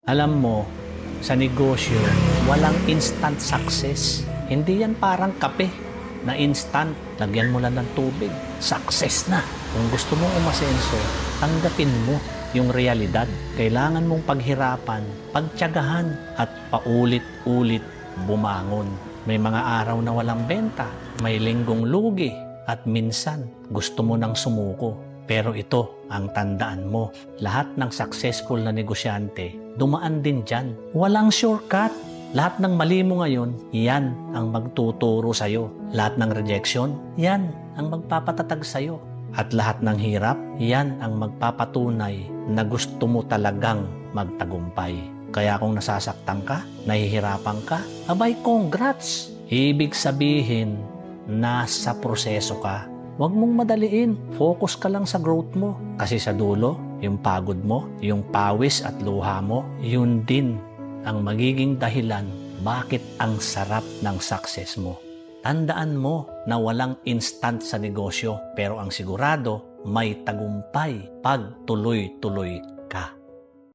Alam mo, sa negosyo, walang instant success. Hindi yan parang kape na instant. Lagyan mo lang ng tubig. Success na. Kung gusto mong umasenso, tanggapin mo yung realidad. Kailangan mong paghirapan, pagtiyagahan, at paulit-ulit bumangon. May mga araw na walang benta, may linggong lugi, at minsan gusto mo nang sumuko. Pero ito ang tandaan mo, lahat ng successful na negosyante, dumaan din dyan. Walang shortcut. Lahat ng mali mo ngayon, yan ang magtuturo sa'yo. Lahat ng rejection, yan ang magpapatatag sa'yo. At lahat ng hirap, yan ang magpapatunay na gusto mo talagang magtagumpay. Kaya kung nasasaktan ka, nahihirapan ka, abay congrats! Ibig sabihin, nasa proseso ka. Huwag mong madaliin. Focus ka lang sa growth mo. Kasi sa dulo, yung pagod mo, yung pawis at luha mo, yun din ang magiging dahilan bakit ang sarap ng success mo. Tandaan mo na walang instant sa negosyo, pero ang sigurado, may tagumpay pag tuloy-tuloy ka.